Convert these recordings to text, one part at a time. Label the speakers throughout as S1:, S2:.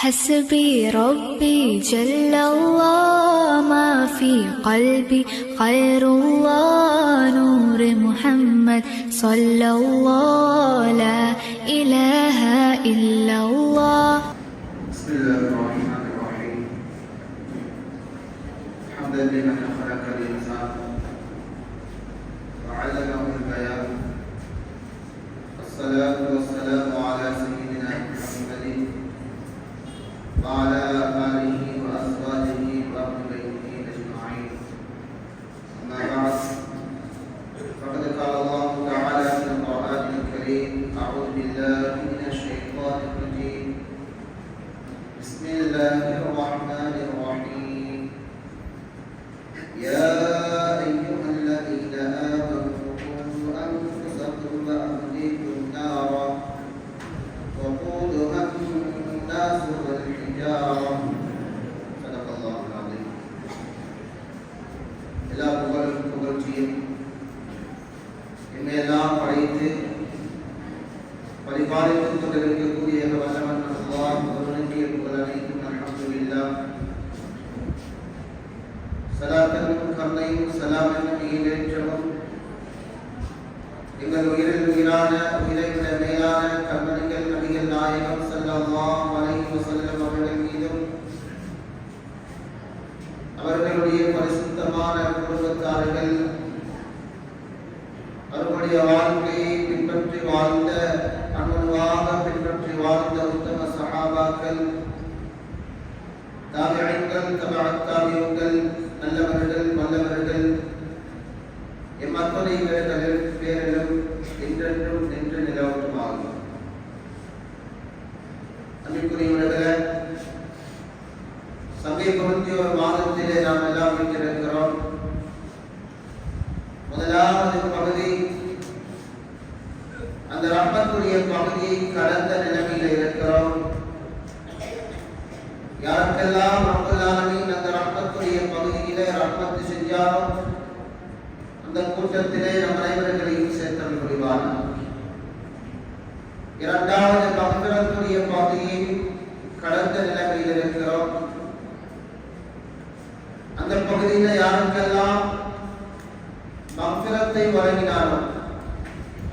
S1: حسبي ربي جل الله ما في قلبي غير الله نور محمد صلى الله لا إله إلا الله.
S2: بسم الله الرحمن الرحيم. حمدا لمن خلق الإنسان وعلمه البيان، والصلاة والسلام على سيدنا محمد وعلى آله وأزواجه وأهل بيته أجمعين. أما بعد، فقد قال الله تعالى في القرآن الكريم: أعوذ بالله من الشيطان الرجيم، بسم الله الرحمن الرحيم. يا أيها الذين آمنوا قوا أنفسكم وأهليكم نارا وقودها الناس والحجارة. صدق الله العظيم. எல்லா புகழும் புகழ்ச்சியும் என்னையெல்லாம் படைத்து பரிபாலித்துக் கொண்டிருக்கக்கூடிய வல்லவன் அல்லாஹ் ஒருவனுக்கே புகழ் அனைத்தும். அல்ஹம்துலில்லாஹ். ஸலாத்தும் கருணையும் ஸலாமும் ஈடேற்றமும் எங்கள் உயிரில் உயிரான உயிரை விட மேலான கண்மணிகள் நபிகள் நாயகம் ஸல்லல்லாஹு அலைஹி வஸல்லம் அவர்கள் மீதும் அவர்களுடைய பரிசுத்தமான குடும்பத்தார்கள் அவருடைய வாழ்க்கையை பின்பற்றி வாழ்ந்த அனுபவமாக பின்பற்றி வாழ்ந்த உத்தம சஹாபாக்கள், தாபிஈன்கள், தபஅத் தாபிஈன்கள், நல்லவர்கள் வல்லவர்கள் எம் அத்தனை பேரிலும் என்றென்றும் நின்று நிலவட்டுமாகும். அன்பிற்குரியவர்களே, சமீபத்திய ஒரு மாதத்திலே நாம் எல்லாம் இருக்கிறோம். முதலாவது பகுதி அந்த ரஹ்மத்துடைய பகுதியை கடந்த நிலைமையில் இருக்கிறோம். யாருக்கெல்லாம் ரப்பல் ஆலமீன் அந்த ரஹ்மத்துடைய பகுதியிலே ரஹ்மத்து செஞ்சாரோ அந்த கூட்டத்திலே நம் அனைவர்களையும் சேர்த்தல் புரிவார். இரண்டாவது மக்ஃபிரத்துடைய பகுதியை கடந்த நிலைமையில் இருக்கிறோம். அந்த பகுதியில யாருக்கெல்லாம் மக்ஃபிரத்தை வழங்கினாரோ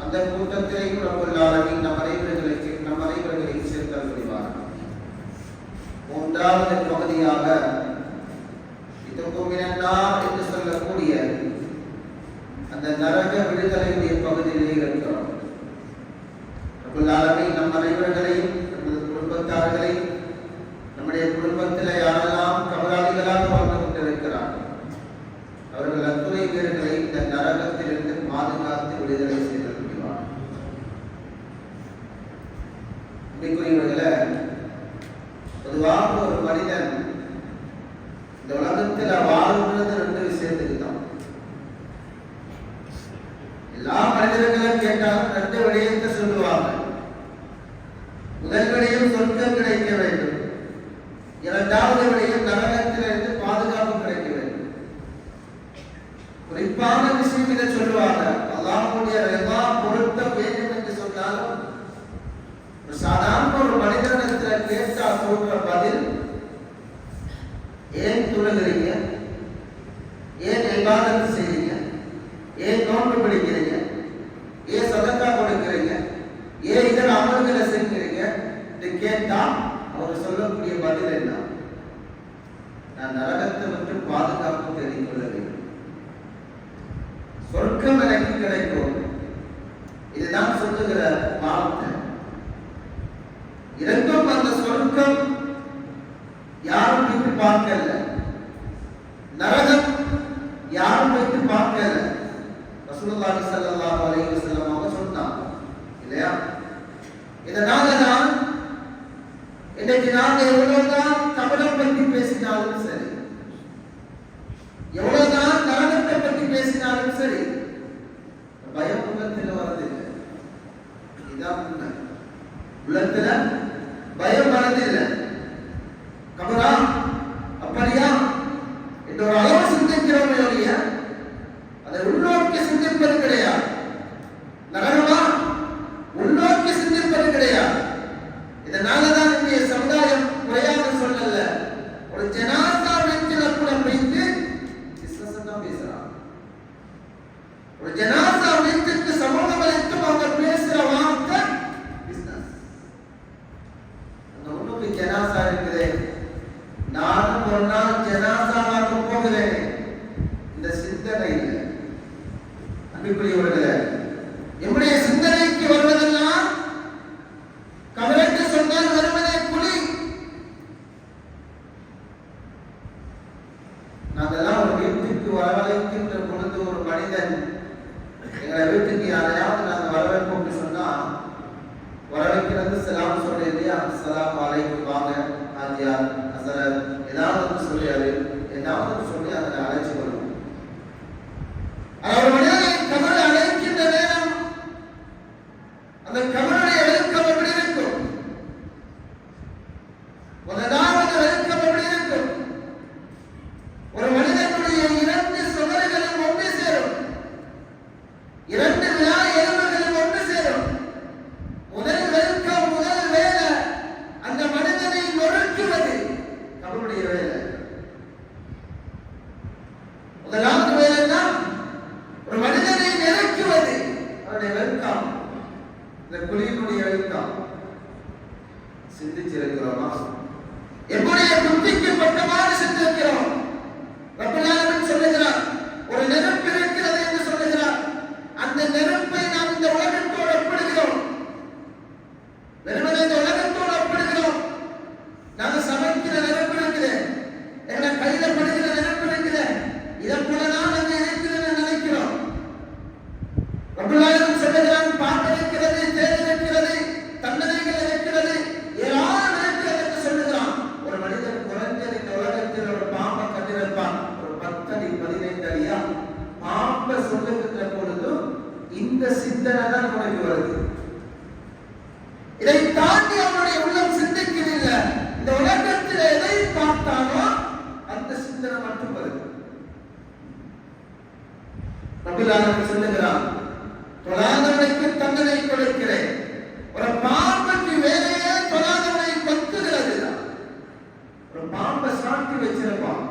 S2: அந்த கூட்டத்திலேயும் ரப்பல் ஆலமீன் நம் அனைவர்களையும் சேர்த்தல் புரிவார். மூன்றாவது பகுதியாக இதுகுமினார் என்று சொல்லக்கூடிய அந்த நரக விடுதலையுடைய பகுதியிலே இருக்கிறோம். ரப்பல் ஆலமீன் நம் அனைவர்களையும் நமது குடும்பத்தார்களையும் நம்முடைய குடும்பத்தில் யாரெல்லாம் கபராளிகளாக வாழ்ந்து கொண்டிருக்கிறார்கள் அவர்கள் அத்துணை பேர்களை இந்த நரகத்திலிருந்து பாதுகாத்து விடுதலை செய்து முடிவார். அன்பிற்குரியவர்களே, பொதுவாக ஒரு மனிதன் இந்த உலகத்தில் வாழ்கிறது ரெண்டு விஷயத்துக்கு தான். எல்லா மனிதர்களும் கேட்டாலும் ரெண்டு விடயத்தை சொல்லுவாங்க. முதல் விடயம் சொர்க்கம் கிடைக்க வேண்டும், இரண்டாவது விடயம் நரகத்திலிருந்து பாதுகாப்பு கிடைக்க வேண்டும். குறிப்பான விஷயம் இதை சொல்லுவாங்க. அல்லாஹ்வுடைய ரிதா பொருத்தம் வேண்டும் என்று சொன்னாலும் சாதாரண ஒரு மனிதனிடத்தில் கேட்டா சொல்ற பதில், ஏன் தொழுகிறீங்க, ஏன் இபாதத் செய்றீங்க, ஏன் நோன்பு பிடிக்கிறீங்க, ஏன் சதக்கா கொடுக்கிறீங்க, ஏன் இதர அமல்களை செய்கிறீங்க என்று கேட்டா அவர் சொல்லக்கூடிய பதில் என்ன? நான் நரகத்தை விட்டு பாதுகாப்பு தேடிக்கொள்ள வேண்டும், சொர்க்கம் எனக்கு கிடைக்கும். இதுதான் சொல்லுகிற வார்த்தை. இரண்டும் அந்த சொர்க்கம் யாரும் வைத்து பார்க்கல, நரகம் யாரும் வைத்து பார்க்கல. ரசூலுல்லாஹி ஸல்லல்லாஹு அலைஹி வஸல்லம் அவங்க சொன்னாங்க இல்லையா? இதனால தான் இன்னைக்கு நாங்கள் எவ்வளவுதான் கபலம் பற்றி பேசினாலும் சரி, எவ்வளவுதான் நரகத்தை பற்றி பேசினாலும் சரி, பயம் உள்ளத்தில் வரதில்லை. இதான் உண்மை. உள்ளத்துல பயம் வரதில்லை. கபரா அப்படியா என்ற ஒரு அளவு சிந்திக்கிறோம் இல்லையா? அதை உள்நோக்கி சிந்திப்பது கிடையாது. நரகமா உள்நோக்கி சிந்திப்பது கிடையாது. இதனாலதான் இந்திய சமுதாயம் குறையா வந்து சலாம் சொல்றேன் இல்லையா, அஸ்ஸலாமு அலைக்கும் வாங்க ஆஜியா ஹஸரத் ஏதாவது சொல்லியாரு, ஏதாவது சொல்லி அதை அழைச்சு கொள்ளும். அவர் மனிதனை கபர் அழைக்கின்ற நேரம் அந்த கபருடைய வெறுக்கம் எப்படி இருக்கும்? முதலாவது வெறுக்கம் எப்படி இருக்கும்? ஒரு மனிதனுடைய 2 சுவர்களும் ஒன்று சேரும், 2 விழா எலும்புகளும் ஒன்று சேரும். முதல் வெறுக்கம், முதல் வேலை அந்த மனிதனை நொறுக்குவது கபருடைய வேலை. முதலாவது வேலை தான் ஒரு மனிதனை நெருக்குவது, அவருடைய வெறுக்கம், இந்த குழியினுடைய வெறுக்கம். சிந்திச்சிருக்கிறோமா? எப்படிய புத்திக்கு பட்டமாக சிந்திக்கிறோம்? ரப்பல் ஆலமீன் சொல்லுகிறார், ஒரு நெருப்பு இருக்கிறது என்று சொல்லுகிறார். அந்த நெருப்பை நாம் இந்த உலகத்தோடு ஒப்பிடுகிறோம். வெறுமனே இந்த உலகத்தோடு ஒப்பிடுகிறோம். நாங்கள் சமைக்கிற நெருப்பு இருக்குது, எங்களை கையில படுகிற நெருப்பு இருக்குது, இதை போலதான் நாங்கள் இருக்கிறது நினைக்கிறோம். ரப்பல் ஆலமீன் சொல்லுகிறான், பாட்டு இருக்கிறது, தேன் இருக்கிறது, தன்னதைகள் இருக்கிறது, ஏராளம் இருக்கிறது என்று சொல்லுகிறான். ஒரு மனிதன் குறைஞ்சது இந்த உலகத்தில் ஒரு பாம்பை கண்டிருப்பான், ஒரு 10 அடி 15 அடியா. பாம்பை சொல்லுகின்ற பொழுது இந்த சிந்தனை தான் உனக்கு வருது. இதை தாண்டி அவனுடைய உள்ளம் சிந்திக்கவில்லை. இந்த உலகத்தில் எதை பார்த்தானோ அந்த சிந்தனை மட்டும் வருது. ரப்பல் ஆலமீன் சொல்லுகிறான், தொழாதவனுக்கு தண்டனை கொடுக்கிறேன். ஒரு பாம்புக்கு வேலையே தொழாதவனை கொத்துகிறது. ஒரு பாம்பை சாட்டி வச்சிருப்பான்,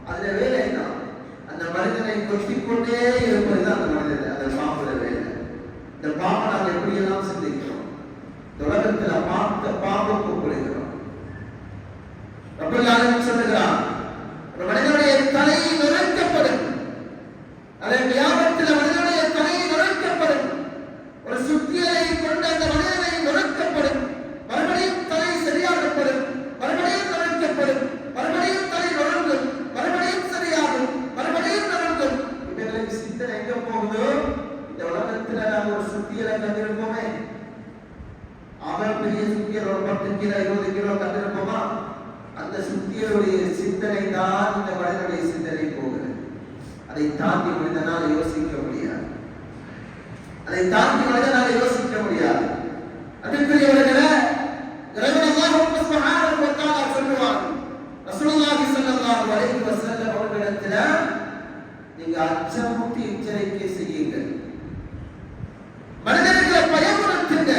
S2: அதுல வேலை என்ன? அந்த மனிதனை கொத்திக் கொண்டே இருப்பதுதான் அந்த மனிதன், அந்த பாம்புல வேலை. இந்த பாம்பை நாங்கள் எப்படியெல்லாம் சிந்திக்கிறோம்? இந்த உலகத்துல பார்த்த பாம்புக்கு ஒப்பிடுகிறோம். ரப்பல் ஆலமீன் சொல்லுகிறான், ஒரு மனிதனுடைய தலை நுழைக்கப்படும், அதே கியாமத்தில் மனிதனுடைய தலை நுழைக்கப்படும். ஒரு சுத்தியலை கொண்டு அந்த மனிதனை நுழைக்கப்படும், மறுபடியும் தலை சரியாகப்படும், மறுபடியும் நுழைக்கப்படும், மறுபடியும் தலை நுழைக்கும், மறுபடியும் சரியாகும், மறுபடியும் நுழைக்கும். இவர்களுக்கு சிந்தனை எங்க போகுதோ? இந்த உலகத்துல நாம் ஒரு சுத்தியலை கண்டிருப்போமே, அவன் பெரிய சுத்தியல் ஒரு 10 கிலோ 20 கிலோ கண்டிருப்போமா? அந்த சுத்தியலுடைய சிந்தனை தான் இந்த மனிதனுடைய சிந்தனை போகுது. அதை தாண்டி மனிதனால் யோசிக்க முடியாது, அதை தாண்டி மனிதனால் யோசிக்க முடியாது. அதுக்குரியவர்களே, இறைவன் அல்லாஹ் சுப்ஹானஹு வ தஆலா சொல்லுவார், ரசூலுல்லாஹி ஸல்லல்லாஹு அலைஹி வஸல்லம் அவர்களிடத்தில் நீங்க அச்சமூட்டி எச்சரிக்கை செய்யுங்கள், மனிதர்களை பயமுறுத்துங்க,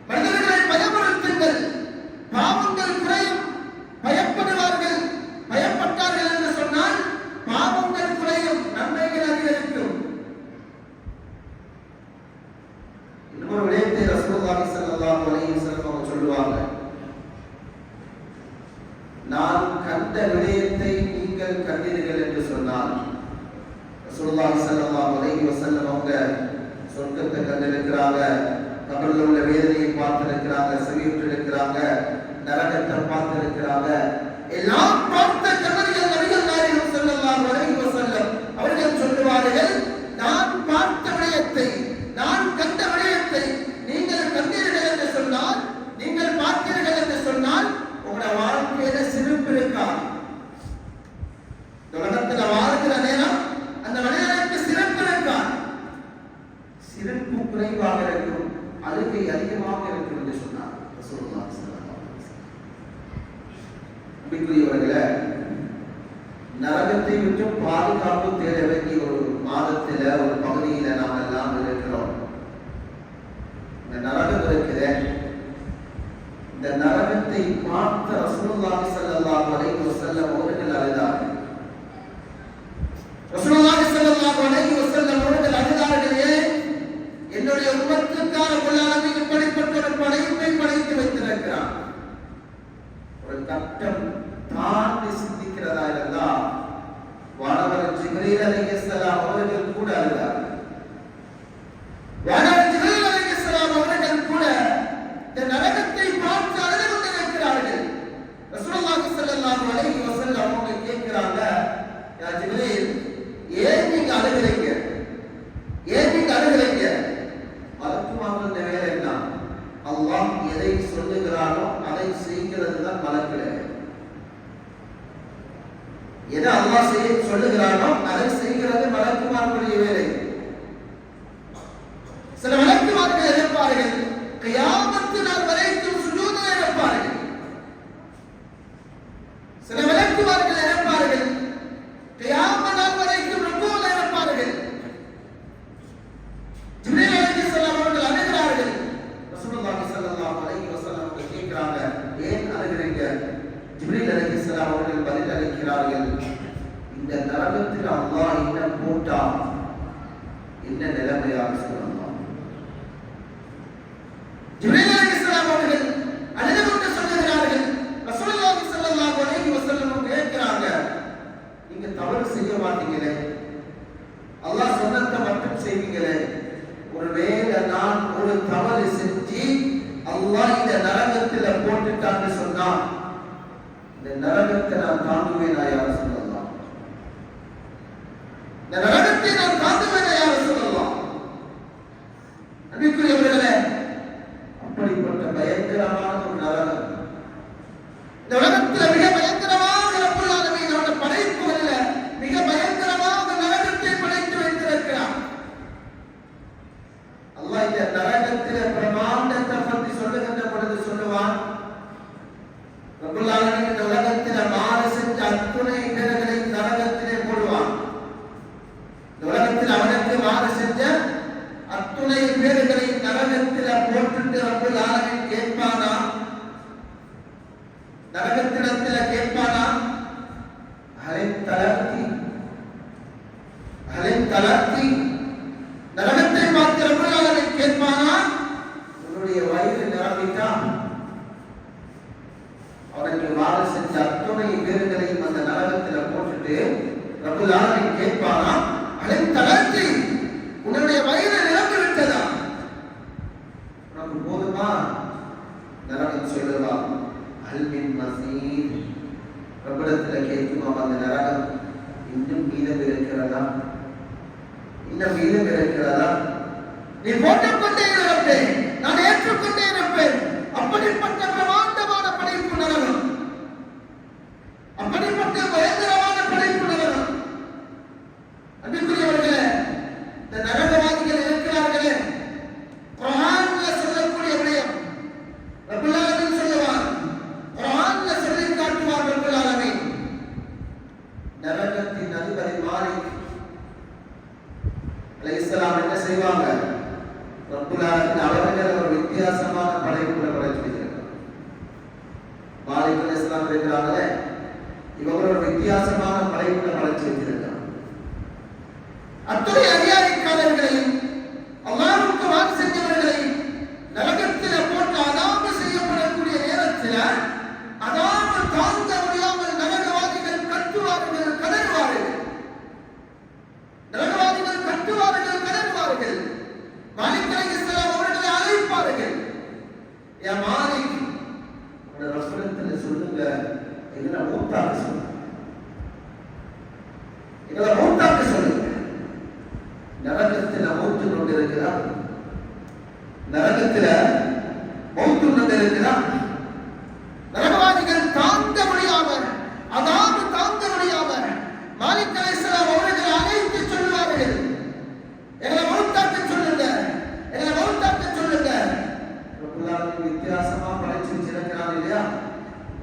S2: மனிதர்களை பயமுறுத்துங்கள், பாவங்கள் குறையும். பயப்படுவார்கள், பயப்பட்டார்கள் என்று சொன்னால் பாவங்கள் குறையும், நன்மைகள் அதிகரிக்கும். இன்னொரு விடயத்தை ரசூலுல்லாஹி ஸல்லல்லாஹு அலைஹி வஸல்லம் சொல்லுவாங்க, நான் கண்ட விடயத்தை நீங்கள் கண்டீர்கள் என்று சொன்னால், ரசூலுல்லாஹி ஸல்லல்லாஹு அலைஹி வஸல்லம் அவங்க சொர்க்கத்தை கண்டிருக்கிறாங்க, கபரில் உள்ள வேதனையை பார்த்திருக்கிறாங்க, செவியுற்றிருக்கிறாங்க, நரகத்தை பார்த்திருக்கிறாங்க. எல்லாம் பார்த்த கபரிகள் நபிகள் நாயகம் ஸல்லல்லாஹு அலைஹி வஸல்லம் அவர்கள் சொல்லுவார்கள், நான் பார்த்த விடயத்தை, நான் கண்ட விடயத்தை நீங்கள் கண்டீர்கள் என்று சொன்னால், நீங்கள் பார்த்தீர்கள் என்று சொன்னால் உங்களுடைய வாழ்க்கையில சிரிப்பு இருக்காது. உலகத்தில் வாழ்கிற நேரம் அந்த மனிதனுக்கு சிரிப்பு இருக்காது, சிரிப்பு குறைவாக இருக்கும், அழுகை அதிகமாக இருக்கும் என்று சொன்னார் ரசூலுல்லாஹி ஸல்லல்லாஹு அலைஹி வஸல்லம். அன்பிற்குரியவர்களே, நரகத்தை விட்டு பாதுகாப்பு தேட வேண்டிய ஒரு மாதத்தில ஒரு பகுதியில நாம் எல்லாம் இருக்கிறோம். இந்த நரகம் இருக்கிற, இந்த நரகத்தை பார்த்த ரசூலுல்லாஹி ஸல்லல்லாஹு அலைஹி வஸல்லம் அவர்கள் அழுதார்கள். ரசூலுல்லாஹி ஸல்லல்லாஹு அலைஹி வஸல்லம் அவர்கள் அழுதார்களே, என்னுடைய உம்மத்துக்காக உள்ளாமல் இப்படிப்பட்ட ஒரு படைப்பை படைத்து வைத்திருக்கிறார். ஒரு கட்டம் தாண்டி சிந்திக்கிறதா இருந்தால் வானவர் ஜிப்ரீல் அலைஹிஸ்ஸலாம் அவர்கள் கூட அழுதார்கள். வானவர் ஜிப்ரீல் அலைஹிஸ்ஸலாம் அவர்கள் கூட இந்த நரகத்தை பார்த்து அழுது கொண்டிருக்கிறார்கள். ரசூலுல்லாஹி ஸல்லல்லாஹு அலைஹி வஸல்லம் அவங்க கேட்கிறாங்க, யா ஜிப்ரீல், ஏன் நீங்க அழுகிறீங்க? ஏன் நீங்க அழுகிறீங்க? அல்லாஹ் சொல்லுகிறானோ அதை செய்கிறது மலக்குமார்களுடைய வேலை. சில மலக்குமார்கள் இருப்பார்கள் கியாமத்து நாள் வரைக்கும் சுஜூதில் இருப்பார்கள். சில மலக்குமார்கள் இருப்பார்கள் கியாமத் நாள் வரைக்கும் ருக்கூல இருப்பார்கள். ஜிப்ரீல் அலைஹிஸ்ஸலாம் அவர்கள் அழுகிறார்கள். ரசூலுல்லாஹி ஸல்லல்லாஹு அலைஹி வஸல்லம் அவர்கள் கேட்கிறாங்க, ஏன் அழுகிறீங்க? ஜிப்ரீல் அலைஹிஸ்ஸலாம் அவர்கள் பதில் அளிக்கிறார்கள், இந்த நரகத்தில் அல்லாஹ் என்ன போட்டா என்ன நிலைமையாக சொல்லலாம். ஜிப்ரீல் அலைஹிஸ்ஸலாம் அவர்கள் அழுது கொண்டு சொல்லுகிறார்கள். ரசூலுல்லாஹி ஸல்லல்லாஹு அலைஹி வஸல்லம் கேட்கிறாங்க, நீங்க தவறு செய்ய மாட்டீங்களே, அல்லாஹ் சொன்னதை மட்டும் செய்வீங்களே, ஒருவேளை நான் ஒரு தவறு செஞ்சு அல்லாஹ் இந்த நரகத்துல போட்டுட்டான்னு சொன்னா இந்த நரகத்தை நான் தாங்குவேனா யார் சொல்லலாம்? இந்த நரகத்தை நான் தாங்குவேனா யார் சொல்லலாம்? அன்பிற்குரியவர்களே, அப்படிப்பட்ட பயங்கரமான ஒரு நரகம் இந்த உலகத்தில் மிக பயங்கரமாக ரப்பல் ஆலமீன் அவருடைய படைப்புகளில் மிக பயங்கரமாக நரகத்தை படைத்து வைத்திருக்கிறார். அல்லாஹ் இந்த நரகத்தில் பிரமாண்டத்தை பற்றி சொல்லுகின்ற பொழுது சொல்லுவான், ரப்பல் ஆலமீன் இந்த உலகத்தில் மாறு செஞ்ச அத்துணை இடர்களை நரகத்திலே போடுவான். இந்த உலகத்தில் அவனுக்கு மாறு செஞ்ச அத்துணை பேர்களை நரகத்தில் போட்டுட்டு ரப்பல் ஆலமீன் கேட்பானா? நரகத்திடத்தில் கேட்பானா? தளர்த்தி நரகத்தை பார்த்து ரப்பல் ஆலமீன் கேட்பானா? உன்னுடைய வயிறு நிரம்பிட்டா? அவனுக்கு மாறு செஞ்ச அத்துணை பேர்களையும் அந்த நரகத்தில் போட்டுட்டு ரப்பல் ஆலமீன் கேட்பானா? தளர்த்தி உன்னுடைய வயிறு நிரம்பி விட்டதா? உனக்கு போதுமா? நரகம் சொல்லுவான், அல்மின் மசீத். பிரபலத்தில் கேட்குமா அந்த நரகம், இன்னும் மீதம் இருக்கிறதா? இன்னும் மீதம் இருக்கிறதா? நீ போட்டுக்கொண்டே இருப்பேன், நான் ஏற்றுக்கொண்டே இருப்பேன். அப்படிப்பட்ட பிரமாண்டமான படைப்பு நரகம், அப்படிப்பட்ட பயங்கரமான படைப்பு நரகம். அன்பிற்குரியவர்களே, இந்த நரகவாதிகள் இருக்கிறார்களே, குர்ஆன்ல சொல்லக்கூடிய விடயம் ரப்பல் ஆலமீன் சொல்லுவார், குர்ஆன்ல சொல்லி காட்டுவார் ரப்பல் ஆலமீன். நரகத்தின் அதிபதி மாலிக் அலைஹிஸ்ஸலாம் என்ன செய்வாங்க? ரப்பல் ஆலமீன் அவர்கள் ஒரு வித்தியாசமான படைப்புகளை படைத்திருக்கிறார். மாலிக் அலைஹிஸ்ஸலாம் இருக்கிறார்களே, இவங்க ஒரு வித்தியாசமான படைப்புகளை படைத்திருக்கிறார். அத்துணை அதிகாரிக்காரர்களையும் அல்லாஹ்வுக்கு மாறு செஞ்சவர்களையும் நரகத்தில் போட்டு அதாபு செய்யப்படக்கூடிய நேரத்தில் அதாபு தாங்க முடியாமல் நரகவாதிகள் கத்துவார்கள், கதறுவார்கள். நரகவாதிகள் கத்துவார்கள், கதறுவார்கள். மாலிக் அலைஹிஸ்ஸலாம் அவர்களை அழைப்பார்கள், யா மாலிக், உங்களோட ரசூலத்தில் சொல்லுங்க, எங்களை மூத்தாக்க சொல்லுங்க, எங்களை மூத்தாக்க சொல்லுங்க. நரகத்தில் மௌத்து கொண்டிருக்கிறார், நரகத்தில் மௌத்து கொண்டிருக்கிறார். நரகவாதிகள் தாங்க முடியாமல், அதாவது தாங்க முடியாமல் மாலிக் அலைஹிஸ்ஸலாம் அவர்களை அழைத்து சொல்வார்கள், எங்களை மௌத்தாக்க சொல்லுங்க, எங்களை மௌத்தாக்க சொல்லுங்க. ரப்பல் ஆலமீன் வித்தியாசமா படைச்சு வச்சிருக்கிறான் இல்லையா?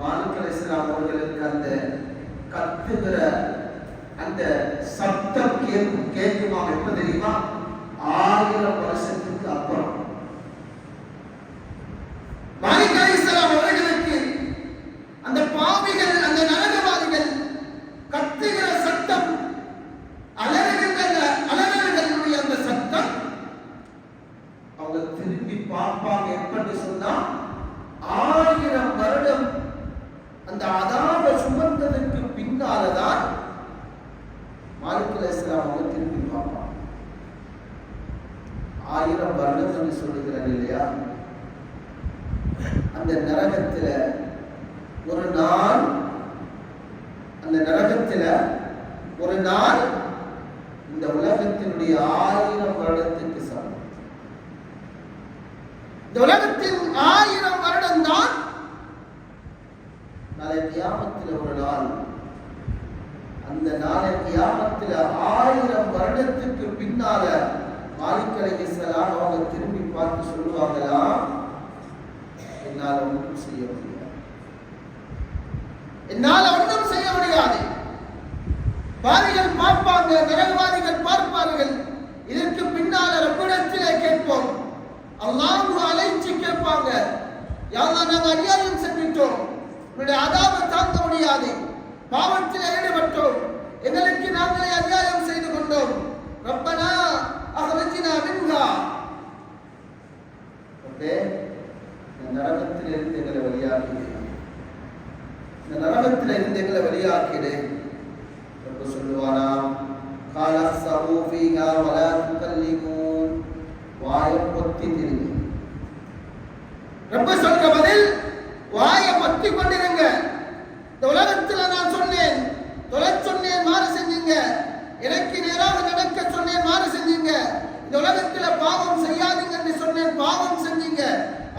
S2: மாலிக் அலைஹிஸ்ஸலாம் அவர்களுக்கு அந்த கத்துகிற அந்த சப்தம் கேட்குமா? எப்ப தெரியுமா? 1000 வருஷத்துக்கு அப்புறம். மாலிக் அலைஹிஸ்ஸலாம் அவர்களுக்கு அந்த பாவிகள், அந்த நரகவாதிகள் கத்துகிற சத்தம், அலறல்களுடைய அந்த சத்தம், அவங்க திரும்பி பார்ப்பாங்க. எப்படி சொன்னா 1000 வருடம் அந்த அதாப சுமந்ததற்கு பின்னால்தான் மாலிக் அலைஹிஸ்ஸலாம் அவங்க திரும்பி பார்ப்பாங்க. 1000 வருடம் சொல்லுகிறார் இல்லையா? அந்த நரகத்தில் ஒரு நாள், அந்த நரகத்தில் ஒரு நாள் இந்த உலகத்தினுடைய 1000 வருடத்துக்கு சமம். இந்த உலகத்தின் 1000 வருடம் தான் நாளை கியாமத்தில் ஒரு நாள் அந்த நாளை கியாமத்தில் 1000 வருடத்துக்கு பின்னால மாலிக் அலைஹிஸ்ஸலாம் அவங்க திரும்பி பார்த்து சொல்லுவாங்களாம், என்னால ஒன்றும் செய்ய முடியாது, என்னால ஒன்றும் செய்ய முடியாது. பாவிகள் பார்ப்பாங்க, நரகவாதிகள் பார்ப்பார்கள். இதற்கு பின்னால ரப்பிடத்திலே கேட்போம், அல்லாஹ் அழைச்சி கேட்பாங்க, யா அல்லாஹ் நாங்கள் அநியாயம் செஞ்சிட்டோம், உன்னுடைய அதாபை தாங்க முடியாது, பாவத்தில் ஈடுபட்டோம், எங்களுக்கு நாங்களே அநியாயம் செய்து கொண்டோம், ரப்பனா அஹ்ரஜ்னா மின்ஹா, இந்த நரகத்தில் இருந்து எங்களை வெளியாக்கிடு, இந்த நரகத்தில் இருந்து எங்களை வெளியாக்கிடு. ரப்பு சொல்லுவானாம், கால ஸஹூ ஃபீஹா வலா துகல்லிமூன், வாயை பொத்தி திருங்க. ரப்பு சொல்ற பதில், வாயை பொத்தி கொண்டிருங்க. இந்த உலகத்தில் நான் சொன்னேன், தொலை சொன்னேன், மாறு செஞ்சீங்க, எனக்கு நேராக நடக்க சொன்னேன், மாறு செஞ்சீங்க, இந்த உலகத்தில் பாவம் செய்யாதீங்க என்று சொன்னேன், பாவம் செஞ்சீங்க,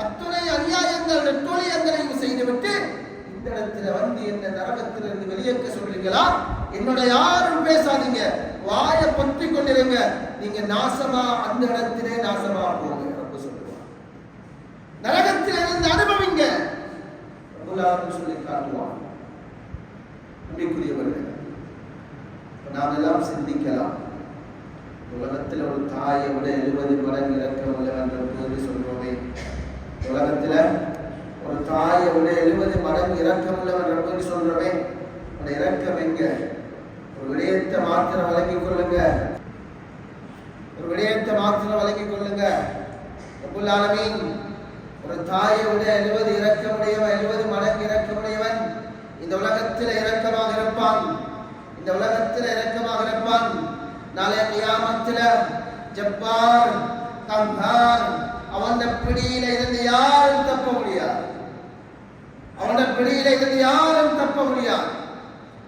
S2: அத்துணை அநியாயங்கள் நெட்டோலியங்களையும் செய்துவிட்டு இந்த இடத்துல வந்து என்ன நரகத்திலிருந்து வெளியேற்க சொல்றீங்களா? என்னோட யாரும் பேசாதீங்க, வாயை பொத்தி கொண்டிருங்க, நீங்க நாசமா அந்த இடத்திலே நாசமா போங்க. ரப்பு சொல்லுவார், நரகத்தில் இருந்து அனுபவிங்க, சொல்லி காட்டுவான். அன்பிற்குரியவர்கள், நாம் எல்லாம் சிந்திக்கலாம், உலகத்தில் ஒரு தாயை விட 70 மடங்கு இரக்கம் உள்ளவன் என்று சொல்றோமே, உலகத்தில் ஒரு தாயை விட 70 மடங்கு இரக்கம் உள்ளவன் என்று சொல்றோமே, அந்த இரக்கம் எங்க? ஒரு விடயத்தை மாத்திரம் வழங்கிக் கொள்ளுங்க, ஒரு விடயத்தை மாத்திரம் வழங்கிக் கொள்ளுங்க. ரப்புல் ஆலமீன் ஒரு தாயை விட 70 இரக்கமுடையவன், 70 மடங்கு இரக்கமுடையவன் இந்த உலகத்தில் இரக்கமாக இருப்பான், இந்த உலகத்தில் இரக்கமாக இருப்பான். நாளை கியாமத்தில் ஜப்பார் கஹார், அவன் பிடியில இருந்து யாரும் தப்ப முடியாது, அவன் பிடியில இருந்து யாரும் தப்ப முடியாது.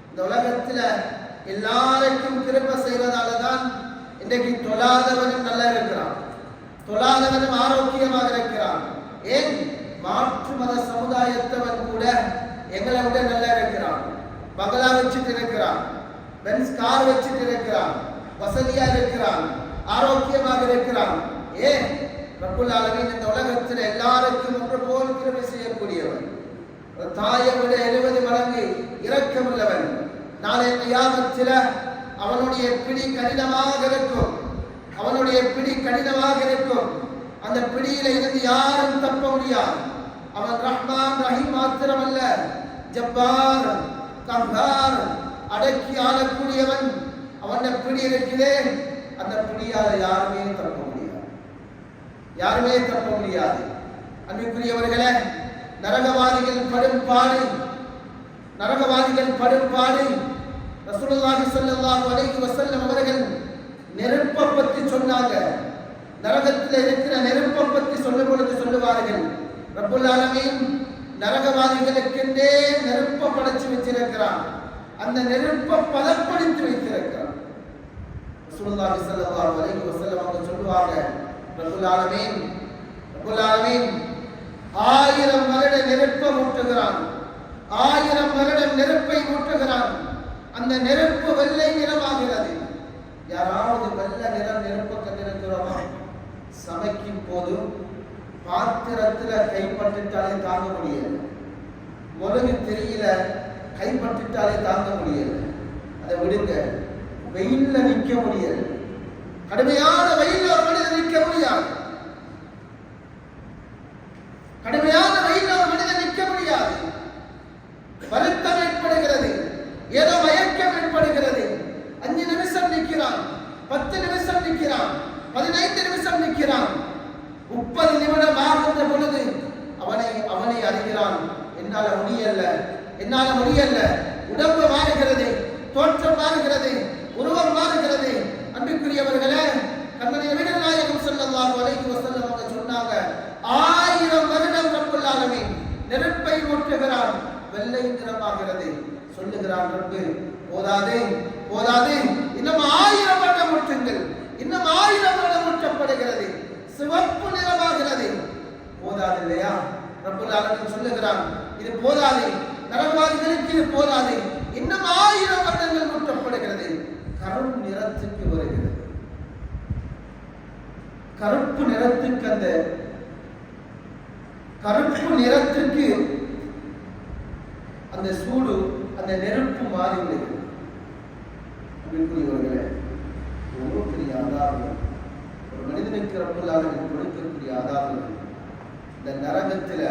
S2: இந்த உலகத்தில் எல்லாருக்கும் திரும்ப செய்வதால தான் இன்றைக்கு தொழாதவனும் நல்லா இருக்கிறான், தொழாதவனும் ஆரோக்கியமாக இருக்கிறான். ஏன்? மாற்று மத சமுதாயத்தவன் கூட எங்களை விட நல்லா இருக்கிறான், பங்களா வச்சுட்டு இருக்கிறான், பென்ஸ் கார் வச்சுட்டு இருக்கிறான், வசதியா இருக்கிறான், ஆரோக்கியமாக இருக்கிறான். ஏன்? ரப்புல் ஆலமீன் இந்த உலகத்தில் எல்லாருக்கும் ஒன்று போல் கிருபை செய்யக்கூடியவன், தாயை விட 70 மடங்கு இரக்கமுள்ளவன். நாளை கியாமத்தில் அவனுடைய பிடி கடினமாக இருக்கும், அவனுடைய பிடி கடினமாக இருக்கும். அந்த பிடியில இருந்து யாரும் தப்ப முடியாது. அவன் ரஹ்மான் ரஹீம் மாத்திரமல்ல, ஜப்பார் கஹார், அடக்கி ஆளக்கூடியவன். அவன் பிடி இருக்கிறே, அந்த பிடியால யாருமே தப்ப முடியாது, யாருமே தப்ப முடியாது. அன்பிற்குரியவர்களே, நரகவாதிகள் படும் பாடு, நரகவாதிகள் படும் பாடு. ரசூலுல்லாஹி ஸல்லல்லாஹு அலைஹி வஸல்லம் அவர்கள் நெருப்பை பற்றி சொன்னாங்க. நரகத்தில் இருக்கிற நெருப்பை பற்றி சொல்லும் பொழுது சொல்லுவார்கள், ரப்புல் ஆலமீன் நரகவாதிகளுக்கென்றே நெருப்பை படைச்சு வச்சிருக்கிறான், அந்த நெருப்பை பதப்படுத்தி வைத்திருக்கிறான். ரசூலுல்லாஹி ஸல்லல்லாஹு அலைஹி வஸல்லம் அவங்க சொல்லுவாங்க, ரப்புல் ஆலமீன் 1000 வருட நெருப்பை மூட்டுகிறான், 1000 வருடம் நெருப்பை மூட்டுகிறான். அந்த நெருப்பு வெள்ளை நிறமாகிறது. யாராவது வெள்ளை நிறம் நெருப்பை கண்டிருக்கிறோமா? சமைக்கும் போது பாத்திரத்துல கைப்பற்றிட்டாலே தாங்க முடியல, உலகு தெரியல, கைப்பற்றிட்டாலே தாங்க முடியல. அதை விடுங்க, வெயில்ல நிற்க முடியல, கடுமையான வெயில்ல ஒரு மனிதன் நிற்க முடியாது, கடுமையான வெயில்ல ஒரு மனிதன் நிற்க முடியாது. வருத்தம் ஏற்படுகிறது, ஏதோ மயக்கம் ஏற்படுகிறது. 5 நிமிஷம் நிற்கிறான், 10 நிமிஷம் நிற்கிறான், 15 நிமிஷம் நிற்கிறான், 30 நிமிடம் ஆகின்ற பொழுது அவனை அறிகிறான், என்னால முடியல, என்னால முடியல. உடம்பு மாறுகிறது, தோற்றம் மாறுகிறது, உருவம் மாறுகிறது. அன்பிற்குரியவர்களே, கண்மணி நபிகள் நாயகம் ஸல்லல்லாஹு அலைஹி வஸல்லம் அவங்க சொன்னாங்க, 1000 வருடம் ரப்புல் ஆலமீன் நெருப்பை மூட்டுகிறான், வெள்ளை நிறமாகிறது. சொல்லுகிறான் ரப்பு, போதாதே போதாதே, இன்னும் 1000 வருடம் மூட்டுங்கள், இன்னும் 1000 வருடம் மூட்டப்படுகிறது, சிவப்பு நிறமாகிறது. போதாது இல்லையா? ரப்புல் ஆலமீன் சொல்லுகிறான், இது போதாது, நரகவாதிகளுக்கு இது போதாது, இன்னும் 1000 வருடங்கள் ஊற்றப்படுகிறது. கரும் நிறத்துக்கு வருகிறது. கருப்பு நிறத்துக்கு அந்த கருப்பு நிறத்துக்கு அந்த சூடு அந்த நெருப்பு மாறி விடுகிறது. அன்பிற்குரியவர்களே, எவ்வளவு பெரிய ஆதாரம்! ஒரு மனிதனுக்கு ரப்பல் ஆலமீன் கொடுக்கக்கூடிய ஆதாரம். இந்த நரகத்தில்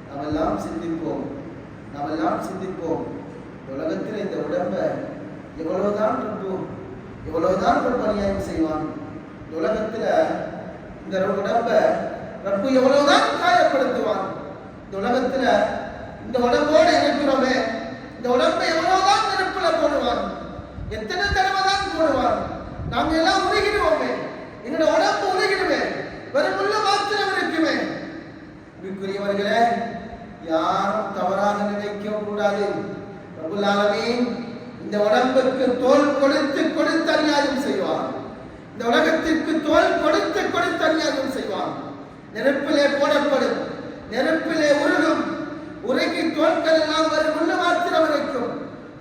S2: நாமெல்லாம் சிந்திப்போம். உலகத்தில் இந்த உடம்ப எவ்வளவுதான் ரப்பு அநியாயம் செய்வான். இந்த உலகத்தில் இந்த உடம்ப ரப்பு எவ்வளவுதான் காயப்படுத்துவான். இந்த உலகத்தில் இந்த உடம்போடு இருக்கிறோமே, இந்த உடம்பை எவ்வளவுதான் நெருப்புல போடுவான். எத்தனை தடவை தான் போடுவான். நாங்க எல்லாம் உருகிடுவோமே, எங்களோட உடம்பு உருகிடுமே, வெறும் உள்ள மாத்திரம் இருக்குமே. அன்பிற்குரியவர்களே, யாரும் தவறாக நினைக்க கூடாது. ரப்பல் ஆலமீன் இந்த உடம்புக்கு தோல் கொடுத்து அநியாயம் செய்வான். இந்த உலகத்திற்கு தோல் கொடுத்து அநியாயம் செய்வான். நெருப்பிலே போடப்படும், நெருப்பிலே உருகும், உருகி தோல்கள் எல்லாம் முள்ளு மாத்திரம் இருக்கும்.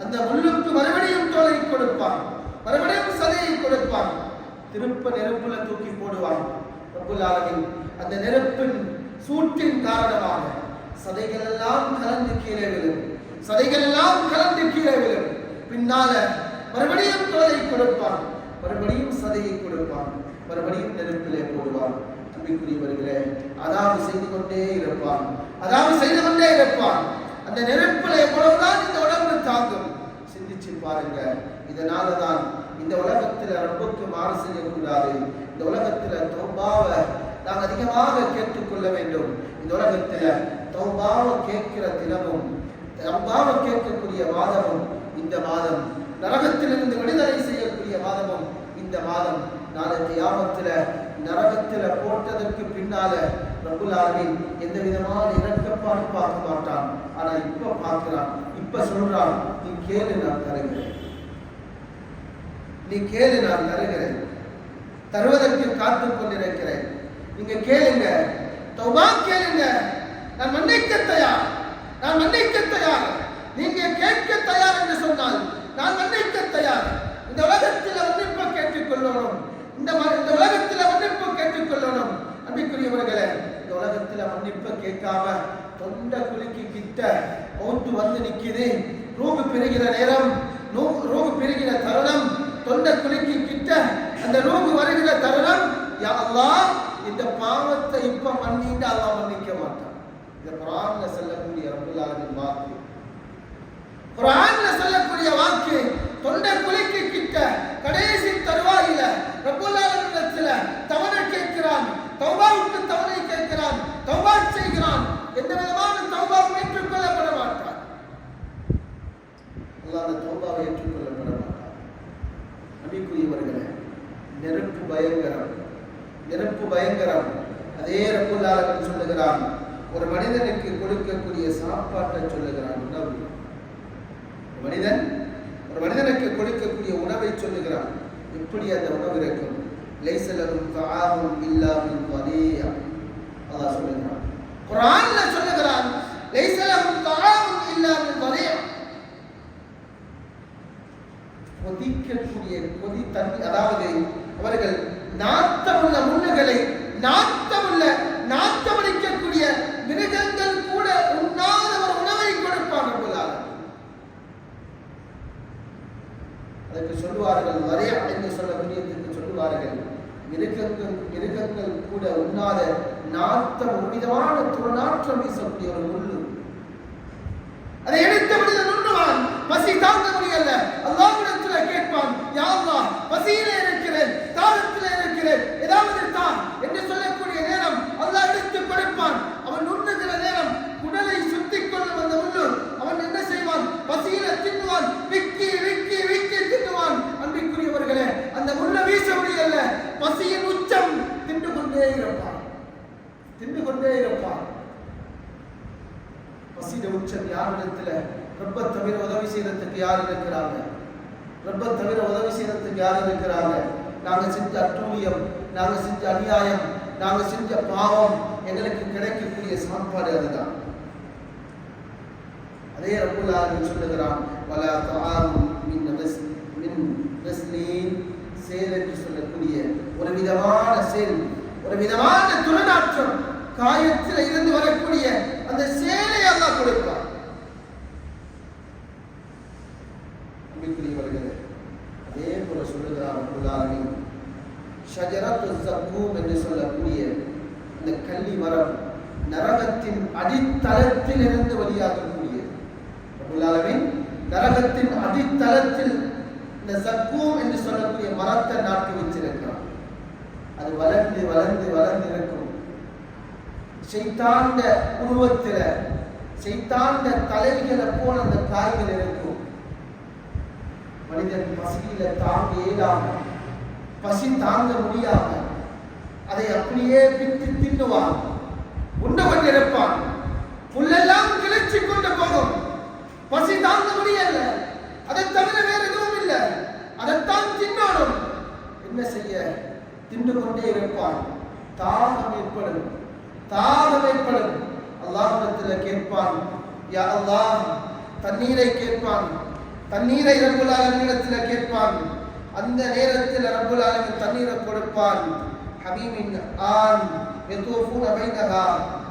S2: அந்த முள்ளுக்கு மறுபடியும் தோலை கொடுப்பான், மறுபடியும் சதையை கொடுப்பான், திருப்ப நெருப்புல தூக்கி போடுவான். ரப்பல் ஆலமீன் அந்த நெருப்பின் சூட்டின் காரணமாக சதைகள் எல்லாம் கலந்து கீழே விழும். பின்னால மறுபடியும் தோலை கொடுப்பான், மறுபடியும் சதையை கொடுப்பான், மறுபடியும் நெருப்பிலே போடுவான். அன்பிற்குரியவர்களே, அதாவது செய்து கொண்டே இருப்பான். அந்த நெருப்பிலே எவ்வளவுதான் இந்த உடம்பு தாங்கும் சிந்திச்சு பாருங்க. இதனாலதான் இந்த உலகத்தில் ரப்புக்கு மாறு செய்யக்கூடாது. இந்த உலகத்தில் தௌபாவை நாம் அதிகமாக கேட்டுக்கொள்ள வேண்டும். இந்த உலகத்தில் தௌபாவை கேட்கிற தினமும், தௌபாவை கேட்கக்கூடிய மாதமும் இந்த மாதம், நரகத்திலிருந்து விடுதலை செய்யக்கூடிய மாதமும் இந்த மாதம். நாளை கியாமத்தில நரகத்தில போட்டதற்கு பின்னால ரப்பல் ஆலமீன் எந்த விதமான இரக்கப்பாடு பார்க்க மாட்டான். ஆனா இப்ப பார்க்கிறான், இப்ப சொல்றான், நீ கேளு நான் தருகிறேன், தருவதற்கு காத்துக் கொண்டிருக்கிறேன். நீங்க கேளுங்க, தௌபா கேளுங்க, நான் மன்னிக்க தயார். நீங்க கேட்க தயார் என்று சொன்னால் நான் மன்னிக்க தயார். இந்த உலகத்தில் மன்னிப்பு கேட்டுக்கொள்ளணும். இந்த உலகத்தில் மன்னிப்பு கேட்டுக்கொள்ளணும். அன்பிற்குரியவர்களே, இந்த உலகத்தில் மன்னிப்பு கேட்காம தொண்டை குலுக்கி கிட்ட மௌத்து வந்து நிக்குது. ரூபு பெறுகிற நேரம், ரூபு பெறுகிற தருணம், தொண்டை குலுக்கி கிட்ட அந்த ரூபு வருகிற தருணம், யா அல்லாஹ் இந்த பாவத்தை இப்ப மன்னிட்டு அல்லாஹ் மன்னிக்க மாட்டான். இந்த குர்ஆன்ல சொல்லக்கூடிய ரப்பல் ஆலமீன் வாக்கு, குர்ஆன்ல சொல்லக்கூடிய வாக்கு, தொண்டை குலுக்கி கிட்ட கடைசி தருவாயில ரப்பல் ஆலமீனிடத்துல தவணை கேட்கிறான், தௌபாவுக்கு தவணை கேட்கிறான், தௌபா செய்கிறான். எந்த விதமான தௌபாவும் ஏற்றுக்கொள்ளப்பட மாட்டான். அல்லாஹ் அந்த தௌபாவை ஏற்றுக்கொள்ளப்பட மாட்டான். அன்பிற்குரியவர்களே, நெருப்பு பயங்கரம். அதே ரப்பல் ஆலமீன் சொல்லுகிறான், ஒரு மனிதனுக்கு கொடுக்கக்கூடிய சாப்பாட்டை சொல்லுகிறான், உணவு. ஒரு மனிதனுக்கு கொடுக்கக்கூடிய உணவை சொல்லுகிறான். எப்படி அந்த உணவு இருக்கும்? லைஸ லஹும் தஆமுன் இல்லா மின் தரீஅ. அல்லாஹ் சொல்லுகிறான், குர்ஆன்ல சொல்லுகிறான், லைஸ லஹும் தஆமுன் இல்லா மின் தரீஅ. கொதிக்கக்கூடிய கொதி தண்ணி, அதாவது அவர்கள் நாத்தமுள்ள முள்ளுகளை, நாத்தமடிக்கக்கூடிய மிருகங்கள் கூட உண்ணாத ஒரு உணவை கொடுப்பான் ரப்பல் ஆலமீன். அதற்கு சொல்லுவார்கள், வரைய என்று சொல்லக்கூடியதற்கு சொல்லுவார்கள், மிருகங்கள் கூட உண்ணாத நாத்தம், ஒரு விதமான துர்நாற்றம் வீசக்கூடிய ஒரு முள்ளு. அதை எடுத்த மனிதன் உண்ணுவான். பசி தாங்க முடியல, அல்லாஹ்விடத்தில் கேட்பான், யா அல்லாஹ் பசியிலே இருக்கிறேன், தாகத்திலே இருக்கிறேன், ஏதாவது தான் என்று சொல்லக்கூடிய நேரம் அல்லாஹ் எடுத்து கொடுப்பான். அவன் உண்ணுகிற நேரம் குடலை சுத்திக் கொள்ளும் அந்த முள்ளு. அவன் என்ன செய்வான்? பசியில தின்னுவான், விக்கி தின்னுவான். அன்பிற்குரியவர்களே, அந்த முள்ள வீச முடியல, பசியின் உச்சம் தின்று கொண்டே இருப்பான். பசியின் உச்சம் யாரிடத்துல? ரப்ப தவிர உதவி செய்யறதுக்கு யார் இருக்கிறாங்க? நாங்க செஞ்ச அட்டூழியம், நாங்க செஞ்ச அநியாயம், நாங்க செஞ்ச பாவம், எங்களுக்கு கிடைக்கக்கூடிய சாப்பாடு அதுதான். அதே ரப்புல் ஆலமீன் சொல்லுகிறான், வலா தஆமு மின் கஸ்லீன், சேல் என்று சொல்லக்கூடிய ஒரு விதமான சேல், ஒரு விதமான துர்நாற்றம், காயத்தில் இருந்து வரக்கூடிய அந்த சேலை அல்லாஹ் கொடுப்பான். அதே போல சொல்லுகிறார் ரப்புல் ஆலமீன், ஷஜரத்து ஸக்கூம் என்று சொல்லக்கூடிய அந்த கள்ளி மரம் நரகத்தின் அடித்தளத்தில் இருந்து வெளியாகக்கூடிய ரப்புல் ஆலமீன் நரகத்தின் அடித்தளத்தில் இந்த ஸக்கூம் என்று சொல்லக்கூடிய மரத்தை நாட்டி வச்சிருக்கிறான். அது வளர்ந்து வளர்ந்து வளர்ந்து இருக்கும். ஷைத்தான்ட உருவத்தில், ஷைத்தான்ட தலைகளை போல அந்த காய்கள் இருக்கும். மனிதன் பசியில தாங்க இயலாம, பசி தாங்க முடியாம அதை அப்படியே பித்து தின்னுவான், உண்டவன் இருப்பான். புல்லெல்லாம் கிளர்ச்சி கொண்டு போகும். பசி தாங்க முடியல, அதை தவிர வேற எதுவும் இல்லை, அதைத்தான் தின்னோடும். என்ன செய்ய? தின்று கொண்டே இருப்பான். தாகம் ஏற்படும், தாகம் ஏற்படும். அல்லாஹ்விடத்தில் கேட்பான், யா அல்லாஹ், தண்ணீரை கேட்பான். தண்ணீரை ரப்புல் ஆலமீனிடத்தில் கேட்பான். அந்த நேரத்தில் ரப்புல் ஆலமீன் தண்ணீரை கொடுப்பான். ஹமீமின் ஆன் யதூஃபூன பைனஹா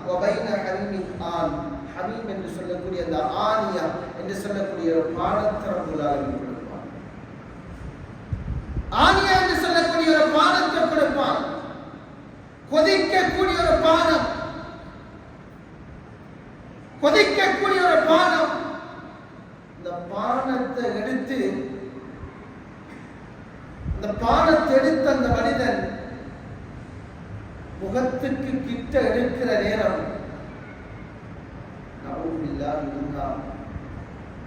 S2: வ பைன ஹமீமின் ஆன். ஹமீம் என்று சொல்லக்கூடிய அந்த ஆனியா என்று சொல்லக்கூடிய ஒரு பானத்தை ரப்புல் ஆலமீன் கொடுப்பான். ஆனியா என்று சொல்லக்கூடிய ஒரு பானத்தை கொடுப்பான். கொதிக்கக்கூடிய ஒரு பானம், கொதிக்கக்கூடிய ஒரு பானம். இந்த பானத்தை எடுத்து அந்த மனிதன் முகத்துக்கு கிட்ட எடுக்கிற நேரம்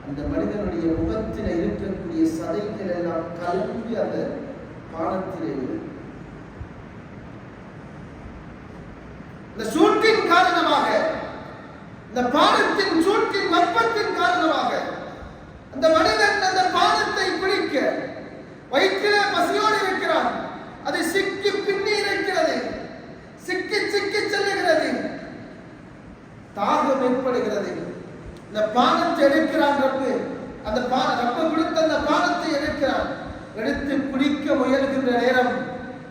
S2: அந்த மனிதனுடைய முகத்தில் இருக்கக்கூடிய சதைகள் எல்லாம் கலந்து அந்த பானத்திலே இந்த சூட்டின் காரணமாக, இந்த பானத்தின் சூட்டின் வெப்பத்தின் காரணமாக அந்த மனிதன் அந்த பானத்தை குடிக்க வயிற்றிலே பசியோடு இருக்கிறான். அது சிக்கி பின்னி இருக்கிறது, சிக்கி சிக்கி செல்லுகிறது, தாகம் ஏற்படுகிறது. இந்த பானத்தை எடுக்கிறான் ரப்பு. அந்த ரப்பு கொடுத்த அந்த பானத்தை எடுக்கிறான். எடுத்து குடிக்க முயல்கின்ற நேரம்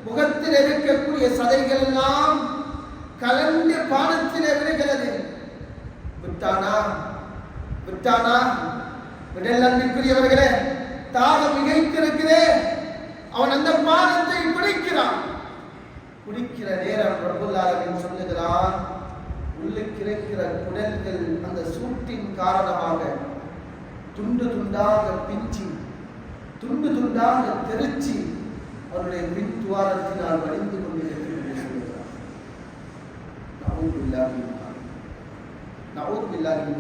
S2: முகத்தில் இருக்கக்கூடிய சதைகள் எல்லாம் கலந்து பானத்திலே விழுகிறது. விட்டானா விட்டானா? விடல் அன்பிற்குரியவர்களே, தாகம் மிகைத்திருக்கிறே. அவன் அந்த பானத்தை குடிக்கிறான். குடிக்கிற நேரம் ரப்புல் ஆலமீன் சொல்லுகிறான், உள்ளுக்கு இருக்கிற குடல்கள் அந்த சூட்டின் காரணமாக துண்டு துண்டாக பிஞ்சி, துண்டு துண்டாக தெரிச்சி அவருடைய பின் துவாரத்தினால் வடிந்து கொண்டிருக்கிறது சொல்லுகிறான். நவுது பில்லாஹி.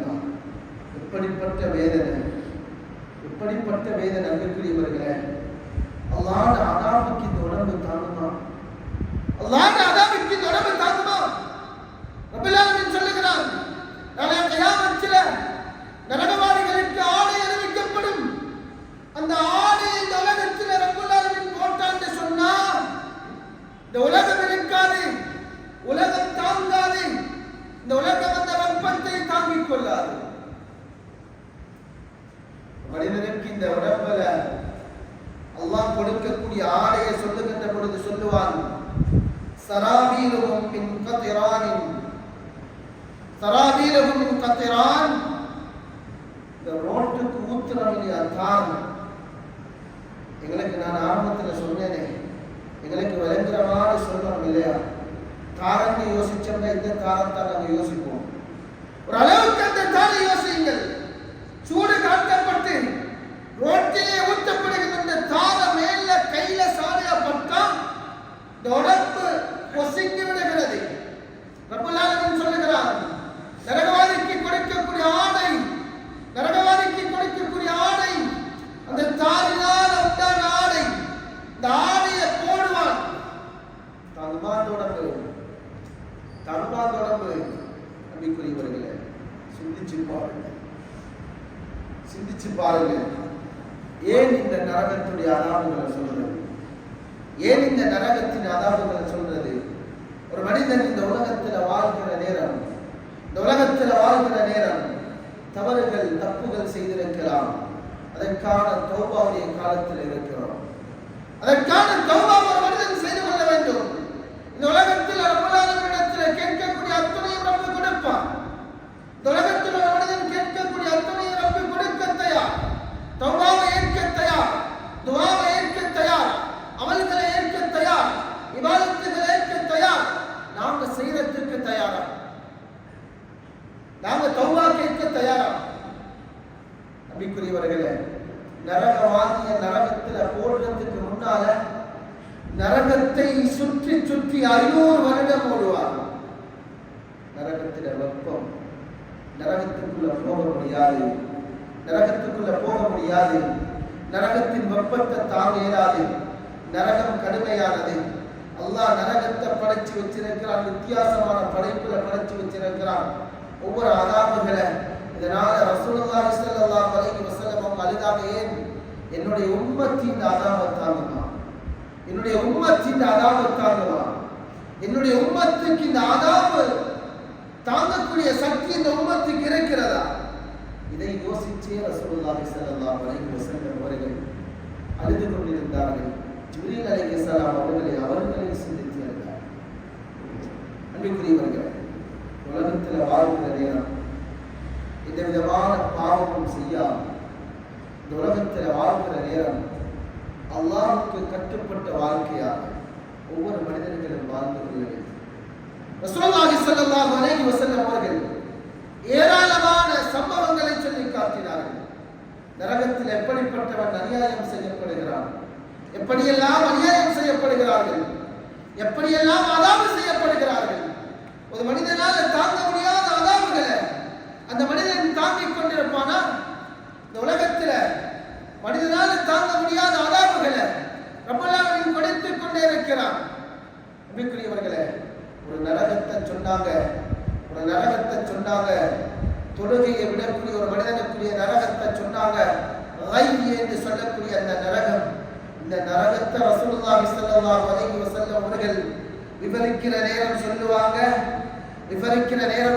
S2: எப்படிப்பட்ட வேதனை, எப்படிப்பட்ட வேதனை அன்புக்குரியவர்களே. அல்லாஹ்வுடைய அதாபுக்கு இந்த உடம்பு தாங்குமா? அல்லாஹ்வுடைய அதாபுக்கு இந்த உடம்பு தாங்குமா? ரப்பல் ஆலமீன் சொல்லுகிறான், நாளை கியாமத்திலே நரகவாதிகளுக்கு ஆடை அணிவிக்கப்படும். அந்த ஆடை இந்த உலகத்தில் ரப்பல் ஆலமீன் போட்டான்னு சொன்னா இந்த உலகம் இருக்காது, உலகம் தாங்காது, இந்த உலகம் அந்த வெப்பத்தை தாங்கிக் கொள்ளாது. மனிதனுக்கு இந்த உடம்புல அல்லாஹ் கொடுக்கக்கூடிய ஆடையை சொல்லுகின்ற பொழுது சொல்லுவான், சராபீலுஹும் மின் கத்ரானின், சராபீலுஹும் மின் கத்ரான். இந்த ரோட்டுக்கு ஊத்துறோம் இல்லையா தார், எங்களுக்கு நான் ஆரம்பத்தில் சொன்னேனே, எங்களுக்கு விளங்குறமான சொல்றோம் இல்லையா, தாரன்னு யோசிச்சோம்னா இந்த தாரத்தான் நாங்கள் யோசிப்போம். ஒரு அளவுக்கு அந்த தாரை யோசியுங்கள். சூடு காட்டப்பட்டு ரோட்டிலே ஊற்றப்படுகின்ற தார மேல கையில சாலையா பட்டா இந்த உடம்பு பொசுங்கி விடுகிறது. ரப்பல் ஆலமீன் சொல்லுகிறார், நரகவாதிக்கு கொடுக்கக்கூடிய ஆடை, நரகவாதிக்கு கொடுக்கக்கூடிய ஆடை அந்த தாரினால் உண்டான ஆடை. இந்த ஆடையை போடுவான். தகுமான் உடம்பு, தகுமான் உடம்பு. அன்பிற்குரியவர்களே, சிந்திச்சு பாருங்க, சிந்திச்சு பாருங்க. ஏன் இந்த நரகத்துடைய அதாபுகளை சொல்றது? ஏன் இந்த நரகத்தின் அதாபுகளை சொல்றது? ஒரு மனிதன் இந்த உலகத்தில் வாழ்கிற நேரம், இந்த உலகத்தில் வாழ்கிற நேரம் தவறுகள் தவறுகள் செய்திருக்கலாம். அதற்கான தௌபாவுடைய காலத்தில் இருக்கிறோம். அதற்கான தௌபா ஒரு மனிதன் செய்து கொள்ள வேண்டும். இந்த உலகத்தில் ரப்பல் ஆலமீனிடத்தில் கேட்கக்கூடிய அத்தனையும் ரப்பு கொடுப்பான். இந்த உலகத்தில் ஒரு மனிதன் கேட்கக்கூடிய அத்தனையும் ரப்பு கொடுக்க தயார். தௌபாவை ஏற்க தயார், துஆவை ஏற்க தயார், அமல்களை ஏற்க தயார், இபாதத்துகளை ஏற்க தயார். நாங்க செய்யறதுக்கு தயாரா? நாங்க தௌபா கேட்க தயாரா? நபிக்குரியவர்களே, நரகவாதிய நரகத்துல போடுறதுக்கு முன்னால நரகத்தை சுற்றி சுற்றி 500 வருடம் ஓடுவார். நரகத்தில வெப்பம், நரகத்துக்குள்ள போக முடியாது, நரகத்துக்குள்ள போக முடியாது. நரகத்தின் வெப்பத்தை தாங்க இயலாது. நரகம் கடுமையானது. அல்லாஹ் நரகத்தை படைச்சு வச்சிருக்கிறான். வித்தியாசமான படைப்புல படைச்சு வச்சிருக்கிறான். ஒவ்வொரு அதாபுகளை இதனால ரசூலுல்லாஹி ஸல்லல்லாஹு அலைஹி வஸல்லம் அவங்க அழுதாங்க, ஏன் என்னுடைய உம்மத்தின் அதாபை தாங்குமா, என்னுடைய உம்மத்தின் அதாபை தாங்குமா, என்னுடைய உம்மத்துக்கு இந்த அதாபு தாங்கக்கூடிய சக்தி இந்த உம்மத்துக்கு இருக்கிறதா? இதை யோசிச்சே ரசூலுல்லாஹி ஸல்லல்லாஹு அலைஹி வஸல்லம் அவர்கள் அழுது கொண்டிருந்தார்கள். ஜிப்ரீல் அலைஹிஸ்ஸலாம் அவர்களை சிந்தித்து இருந்தார். அன்பிற்குரியவர்களே, உலகத்தில் வாழ்கிற நேரம் எந்த விதமான பாவமும் செய்யாமல் இந்த உலகத்தில் வாழ்கிற நேரம் அல்லாஹ்வுக்கு கட்டுப்பட்ட வாழ்க்கையாக ஒவ்வொரு மனிதர்களும் வாழ்ந்து கொள்ள வேண்டும். ரசூலுல்லாஹி ஸல்லல்லாஹு அலைஹி வஸல்லம் அவர்கள் ஏராளமான சம்பவங்களை சொல்லி காட்டினார்கள். நரகத்தில் எப்படிப்பட்டவன் அநியாயம் செய்யப்படுகிறான், எப்படியெல்லாம் அநியாயம் செய்யப்படுகிறார்கள், எப்படியெல்லாம் அதாபு செய்யப்படுகிறார்கள். ஒரு மனிதனால் தாங்க முடியாத அதாபுகளை அந்த மனிதன் தாங்கிக் கொண்டிருப்பானா? இந்த உலகத்தில் மனிதனால் தாங்க முடியாத அதாபுகளை ரப்பல் ஆலமீன் கொடுத்துக் கொண்டே இருக்கிறான். அன்பிற்குரியவர்களே, ஒரு நரகத்தை சொன்னாங்க, தொழுகையை விடக்கூடிய ஒரு மனிதனுக்குரிய நரகத்தை சொன்னாங்க. என்று சொல்லக்கூடிய அந்த நரகம், இந்த நரகத்தை ரசூலுல்லாஹி ஸல்லல்லாஹு அலைஹி வஸல்லம் அவர்கள் விவரிக்கிற நேரம்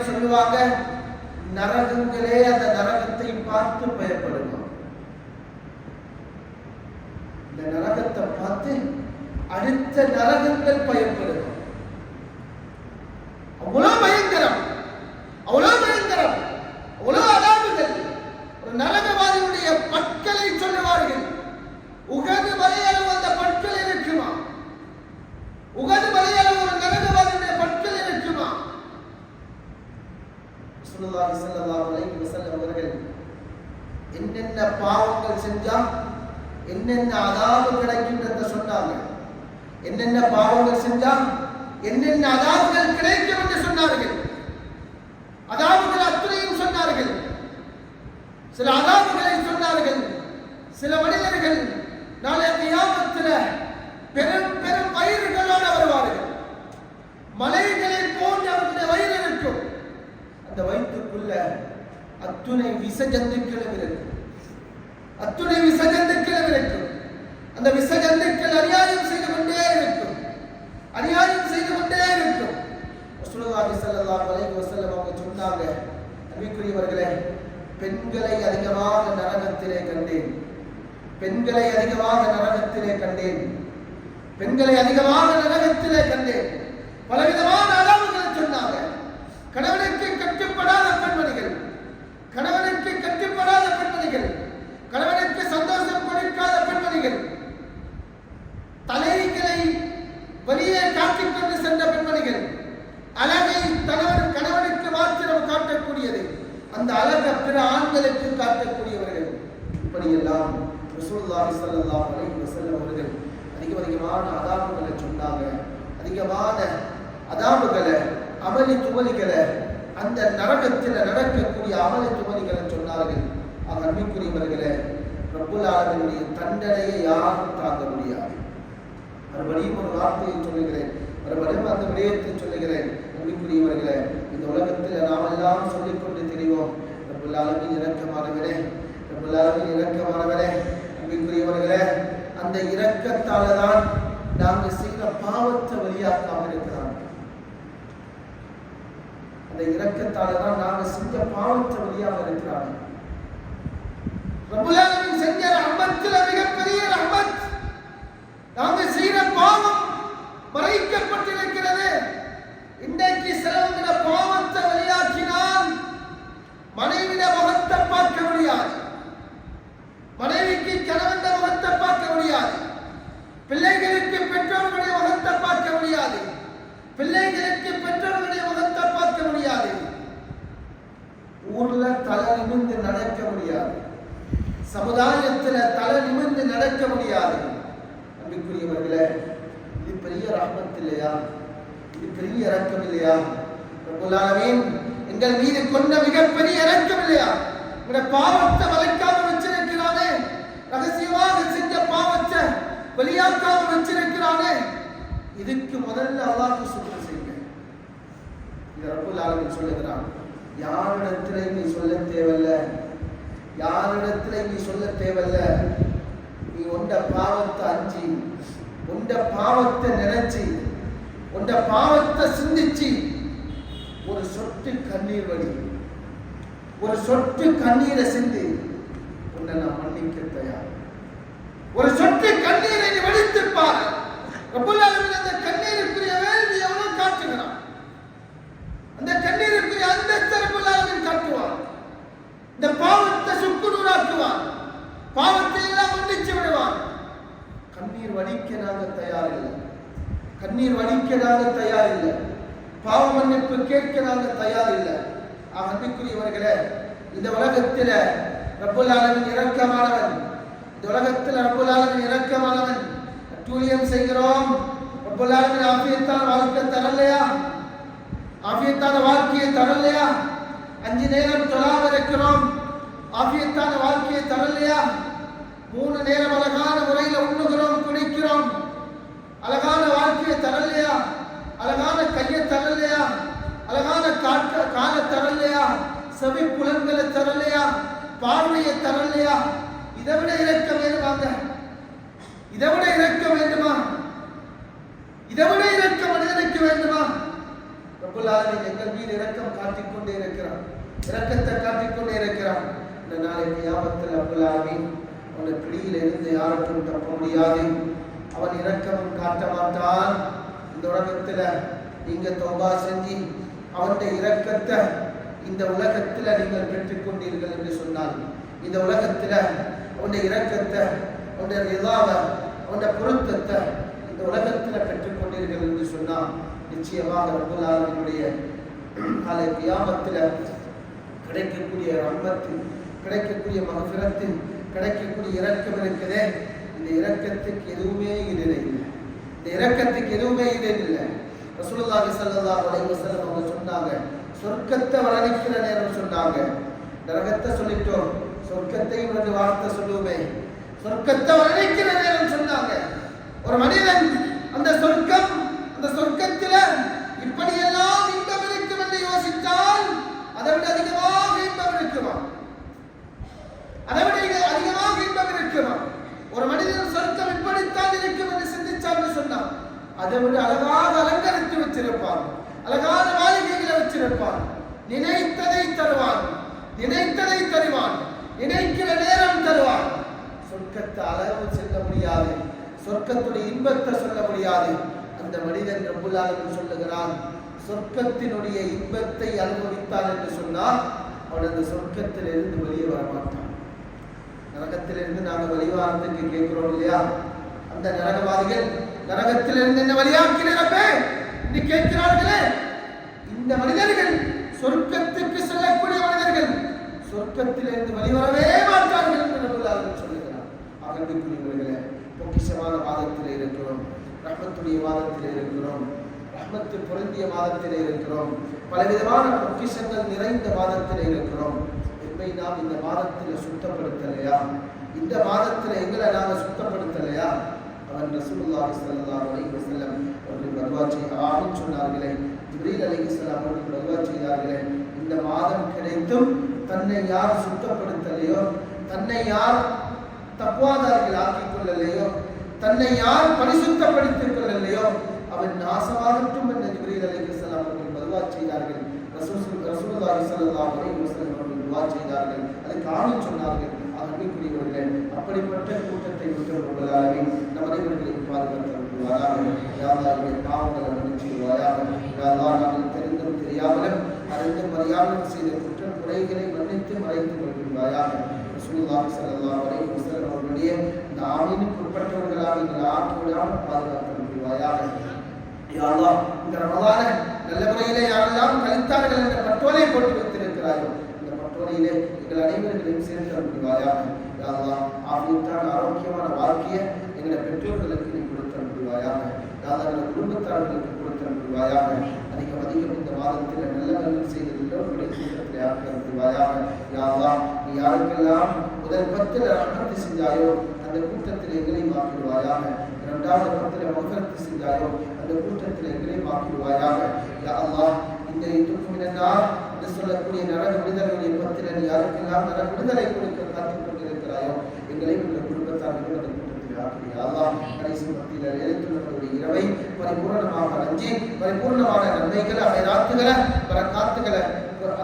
S2: சொல்லுவாங்க, நரகங்களே அந்த நரகத்தை பார்த்து பயப்படுமா. இந்த நரகத்தை பார்த்து அடுத்த நரகங்கள் பயப்படுமா. அவ்வளவு பயங்கரம், அவ்வளவு அதாபுகள். ஒரு நரகவாதியுடைய பற்களை சொல்லுவார்கள். உகது மலையளவு அந்த பற்கள் இருக்குமா? உகது மலையளவு ஒரு நரகவாதியுடைய பற்கள் இருக்குமா? ரசூலுல்லாஹி ஸல்லல்லாஹு அலைஹி வஸல்லம் அவர்கள் என்னென்ன பாவங்கள் செஞ்சா என்னென்ன அதாபு கிடைக்கின்றத சொன்னாங்க. என்னென்ன பாவங்கள் செஞ்சா என்னென்ன அதாபுகள் கிடைக்கும் என்று சொன்னார்கள். அதாபுகள் அத்தனையும் சொன்னார்கள். சில அதாபுகளை சொன்னார்கள். சில மனிதர்கள் நாளை கியாமத்தில் பெரும் பெரும் வயிறுகளோடு வருவார்கள். மலைகளை போன்று அவருடைய வயிறு இருக்கும். அந்த வயிற்றுக்குள்ள அத்துணை விசஜந்துக்களும் இருக்கும். அந்த விசஜந்துக்கள் அநியாயம் செய்து கொண்டே இருக்கும். ரசூலுல்லாஹி ஸல்லல்லாஹு அலைஹி வஸல்லம் அவங்க சொன்னாங்க, நபிக்குரியவர்களே, பெண்களை அதிகமாக நரகத்திலே கண்டேன். பலவிதமான அளவுகளை சொன்னாங்க. கணவனுக்கு கட்டுப்படாத பெண்மணிகள், கணவனுக்கு சந்தோஷம் கொடுக்காத பெண்மணிகள், தலைகளை வெளியே காட்டிக் கொண்டு சென்ற பெண்மணிகள், அழகை கணவனுக்கு மாத்திரம் காட்டக்கூடியது, அந்த அழகை பிற ஆண்களுக்கு காட்டக்கூடியவர்கள். இப்படியெல்லாம் ரசூலுல்லாஹி ஸல்லல்லாஹு அலைஹி வஸல்லம் அவர்கள் அதிகமான அதாபுகளை சொன்னாங்க. அதிகமான அதாபுகளை, அமளி துமளிகளை, அந்த நரகத்தில் நடக்கக்கூடிய அமளி துமளிகளை சொன்னார்கள். அன்பிற்குரியவர்களே, ரப்பல் ஆலமீனுடைய தண்டனையை யாரும் தாங்க முடியாது. மறுபடியும் ஒரு வார்த்தையை சொல்லுகிறேன், மறுபடியும் அந்த விடயத்தை சொல்லுகிறேன். அன்பிற்குரியவர்களே, இந்த உலகத்தில் நாம் எல்லாம் சொல்லிக் கொண்டு தெரிவோம், ரப்பல் ஆலமீன் இரக்கமானவரே, அன்பிற்குரியவர்களே, அந்த இரக்கத்தால தான் நாங்கள் செய்த பாவத்தை வெளியாக்காமல் இருக்கிறாங்க. அந்த இரக்கத்தால தான் நாங்கள் செஞ்ச பாவத்தை வெளியாக இருக்கிறாங்க. ரப்பல் ஆலமீன் செஞ்ச ரஹ்மத்துல மிகப்பெரிய ரஹ்மத். நாங்க செய்த பாவம் மறைக்கப்பட்டிருக்கிறது. இன்றைக்கு சிலவங்கிற பாவத்தை வெளியாக்கினால் மனைவிட முகத்தை பார்க்க முடியாது, மனைவிக்கு கணவன் முகத்தை பார்க்க முடியாது, பிள்ளைகளுக்கு பெற்றோர்களுடைய முகத்தை பார்க்க முடியாது, பிள்ளைகளுக்கு பெற்றோர்களுடைய முகத்தை பார்க்க முடியாது, ஊர்ல தலை நிமிர்ந்து நடக்க முடியாது, சமுதாயத்தில் தலை நிமிர்ந்து நடக்க முடியாது. அன்புக்குரியவர்களே, இது பெரிய ரஹ்மத் இல்லையா? இது பெரிய இரக்கம் இல்லையா? ரப்பல் ஆலமீன் எங்கள் மீது கொண்ட மிகப்பெரிய இரக்கம் இல்லையா? உங்களுடைய பாவத்தை மறைக்காம வச்சிருக்கிறானே, ரகசியமாக செஞ்ச பாவத்தை வெளியாக்காம வச்சிருக்கிறானே, இதுக்கு முதல்ல அல்லாஹ்வுக்கு சுக்ர் செய்யுங்க. இது ரப்பல் ஆலமீன் சொல்லுகிறான். யாரிடத்திலே நீ சொல்ல தேவையில்ல, யாரிடத்திலே நீ சொல்ல தேவையில்ல. நீ உண்ட பாவத்தை அஞ்சி, உண்ட பாவத்தை நினைச்சு, உண்ட பாவத்தை சிந்திச்சு ஒரு சொட்டு கண்ணீர் வடி, ஒரு சொட்டு கண்ணீரை சிந்தி உன்னை நான் மன்னிக்க தயார். ஒரு சொட்டு கண்ணீரை நீ வடித்திருப்பார். ரப்பல் ஆலமீன் அந்த கண்ணீருக்குரிய வேள்வி எவ்வளவு காட்டுகிறான். அந்த கண்ணீருக்குரிய அந்த ரப்பல் ஆலமீன் காட்டுவான். இந்த பாவத்தை சுக்குநூறாக்குவான், பாவத்தை எல்லாம் மன்னிச்சு விடுவான். கண்ணீர் வடிக்க நாங்கள் தயார் இல்லை, கண்ணீர் வடிக்க நாங்கள் தயார் இல்லை, பாவ மன்னிப்பு கேட்க நாங்கள் தயார் இல்லை. அன்பிற்குரியவர்களே, இந்த உலகத்தில் ரப்பல் ஆலமீன் இரக்கமானவன். இந்த உலகத்தில் ரப்பல் ஆலமீன் இரக்கமானவன். அட்டூழியம் செய்கிறோம், ரப்பல் ஆலமீன் ஆஃபியத்தான வாழ்க்கை தரலையா? ஆஃபியத்தான வாழ்க்கையை தரலையா? 5 நேரம் தொழாம இருக்கிறோம், ஆஃபியத்தான வாழ்க்கையை தரலையா? 3 நேரம் அழகான முறையில் உண்ணுகிறோம், குடிக்கிறோம், அழகான வாழ்க்கையை தரலையா? அழகான கையை தரலையா? அழகான காலை தரலையா? செவி புலன்களை தரலையா? பார்வையை தரலையா? இதை விட இறக்க வேண்டுமாங்க? இதை விட இறக்க வேண்டுமா? இதை விட இறக்க மனிதனுக்கு வேண்டுமா? ரப்பல் ஆலமீன் எங்கள் மீது இரக்கம் காட்டிக்கொண்டே இருக்கிறான், இரக்கத்தை காட்டிக்கொண்டே இருக்கிறான். இந்த நாளை கியாமத்தில் ரப்பல் ஆலமீன் அவனுடைய பிடியில் இருந்து யாருக்கும் தப்ப முடியாது. அவன் இரக்கமும் காட்ட மாட்டான். இந்த உலகத்துல நீங்க தௌபா செஞ்சு அவனுடைய இரக்கத்தை இந்த உலகத்துல நீங்கள் பெற்றுக்கொண்டீர்கள் என்று சொன்னால், இந்த உலகத்துல அவனுடைய இரக்கத்தை, அவனுடைய ரிதாவை, அவனுடைய பொருத்தத்தை இந்த உலகத்துல பெற்றுக்கொண்டீர்கள் என்று சொன்னால், நிச்சயமாக ரப்பல் ஆலமீனுடைய நாளை கியாமத்துல கிடைக்கக்கூடிய ரஹ்மத்து, கிடைக்கக்கூடிய மக்ஃபிரத்து, கிடைக்கக்கூடிய இரக்கம் இருக்குதே, இந்த இரக்கத்துக்கு எதுவுமே ஈடு இல்லை. இந்த இரக்கத்துக்கு எதுவுமே ஈடு இல்லை. ரசூலுல்லாஹி ஸல்லல்லாஹு அலைஹி வஸல்லம் அவங்க சொன்னாங்க, சொர்க்கத்தை வர்ணிக்கிற நேரம் சொன்னாங்க. நரகத்தை சொல்லிட்டோம், சொர்க்கத்தையும் 2 வார்த்தை சொல்லுவோமே. சொர்க்கத்தை வர்ணிக்கிற நேரம் சொன்னாங்க. ஒரு மனிதன் அந்த சொர்க்கம், அந்த சொர்க்கத்தில இப்படியெல்லாம் இன்பம் இருக்கும் என்று யோசித்தால் அதை விட அதிகமாக இன்பம் இருக்குமா? அதை விட அதிகமாக இன்பம் இருக்குமா? ஒரு மனிதன் சொர்க்கம் இப்படித்தான் இருக்கும் என்று சிந்திச்சான்னு சொன்னான், அதை விட அழகாக அலங்கரித்து வச்சிருப்பான், அழகான மாளிகைகளை வச்சிருப்பான், நினைத்ததை தருவான், நினைத்ததை தருவான், நினைக்கிற நேரம் தருவான். சொர்க்கத்தை அளவு செல்ல முடியாது, சொர்க்கத்துடைய இன்பத்தை சொல்ல முடியாது. அந்த மனிதன் ரப்பல் ஆலமீன் சொல்லுகிறான், சொர்க்கத்தினுடைய இன்பத்தை அனுபவித்தான் என்று சொன்னால் அவன் அந்த சொர்க்கத்திலிருந்து வெளியே வரமாட்டான். நரகத்திலிருந்து நாங்கள் வெளிவாரத்துக்கு கேட்கிறோம் இல்லையா? அந்த நரகவாதிகள் நரகத்திலிருந்து என்ன வழியாக்கிறப்பே என்று கேட்கிறார்களே, இந்த மனிதர்கள் சொர்க்கத்துக்கு செல்லக்கூடிய மனிதர்கள் சொர்க்கத்திலிருந்து வெளிவரவே மாட்டார்கள் என்று ரப்பல் ஆலமீன் சொல்லுகிறார். அன்பிற்குரியவர்களே, பொக்கிஷமான மாதத்தில் இருக்கிறோம், ரஹ்மத்துடைய மாதத்தில் இருக்கிறோம், ரஹ்மத்து பொருந்திய மாதத்தில் இருக்கிறோம், பலவிதமான பொக்கிஷங்கள் நிறைந்த மாதத்தில் இருக்கிறோம். என்னை நாம் இந்த மாதத்தில் சுத்தப்படுத்தலையா? இந்த மாதத்தில் எங்களை நாங்கள் சுத்தப்படுத்தலையா? அவன் ரசூலுல்லாஹி ஸல்லல்லாஹு அலைஹி வஸல்லம் அவர்கள் வருவாச்சி ஆமீன் சொன்னார்களே, ஜிப்ரீல் அலைஹிஸ்ஸலாம் அவர்கள் வருவா செய்தார்களே, இந்த மாதம் கிடைத்தும் தன்னை யார் சுத்தப்படுத்தலையோ, தன்னை யார் தக்வாதாரிகள் ஆக்கிக் கொள்ளலையோ, தன்னை யார் பரிசுத்தப்படுத்திக் கொள்ளலையோ அவன் நாசமாகட்டும் என்று ஜிப்ரீல் அலைஹிஸ்ஸலாம் அவர்கள் வருவா செய்தார்கள். ரசூலுல்லாஹி ஸல்லல்லாஹு அலைஹி வஸல்லம் அவர்கள் துஆ செய்தார்கள், அதுக்கு ஆமீன் சொன்னார்கள். அன்புக்குரியவர்களே, அப்படிப்பட்ட கூட்டத்தை விட்டு கொள்வதாகவே நம் அனைவர்களையும் பாதுகாத்தருள்வாராக. யாருடைய பாவங்களை மன்னிச்சுவாயாக. நாங்கள் தெரிந்தும் தெரியாமலும் அறிந்தும் அறியாமலும் செய்த குற்ற குறைகளை மன்னித்து மறைத்து கொள்வாயாக. ரசூலுல்லாஹி ஸல்லல்லாஹு அலைஹி வஸல்லம் அவர்களுடைய இந்த ஆமீனுக்கு உட்பட்டவர்களாக நீங்கள் ஆக்கிவிடாமல் பாதுகாத்தருள்வாயாக. யா அல்லாஹ், இந்த ரமலானை நல்ல முறையிலே யாரெல்லாம் கழித்தார்கள் என்ற பட்டோலை போட்டு வைத்திருக்கிறாயோ இந்த பட்டோலையிலே எங்கள் அனைவர்களையும் சேர்த்து முடிவாயாக. யா அல்லாஹ், ஆரோக்கியமான ஆரோக்கியமான வாழ்க்கையை எங்களை பெற்றோர்களுக்கு நீ கொடுத்து முடிவாயாக. யா அல்லாஹ், எங்கள் குடும்பத்தார்களுக்கு கொடுத்து முடிவாயாக. அதிகம் இந்த மாதத்தில் நல்ல நல்ல செய்த எல்லோருடைய கூட்டத்தில் ஆக்க முடிவாயாக. யா அல்லாஹ், நீ யாருக்கெல்லாம் முதல் 10 ரஹ்மத் செஞ்சாயோ அந்த கூட்டத்தில் எங்களை மாற்றிடுவாயாக. 2வது 10 மஃபிரத் செஞ்சாயோ அந்த கூட்டத்தில் எங்களை மாற்றிடுவாயாக. யா அல்லாஹ், இந்த துக்குமினார் என்று சொல்லக்கூடிய நரக விடுதலையை 10 நீ யாருக்கெல்லாம் நரக விடுதலை கொடுக்க காத்துக் கொண்டிருக்கிறாயோ எங்களை உங்கள் குடும்பத்தார் அந்த கூட்டத்தில் ஆக்கிறியா. யா அல்லாஹ், கடைசி மத்தியில் எழுத்துள்ளவருடைய இரவை பரிபூர்ணமாக நஞ்சி பரிபூர்ணமான நன்மைகளை அவைராத்துகளை பரக்காத்துகளை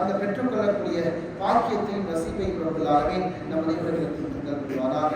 S2: அந்த பெற்றுக்கொள்ளக்கூடிய பாக்கியத்தையும் நசீபையும் ரப்பல் ஆலமீன் நம் அனைவர்களுக்கு தந்தருள்வாராக.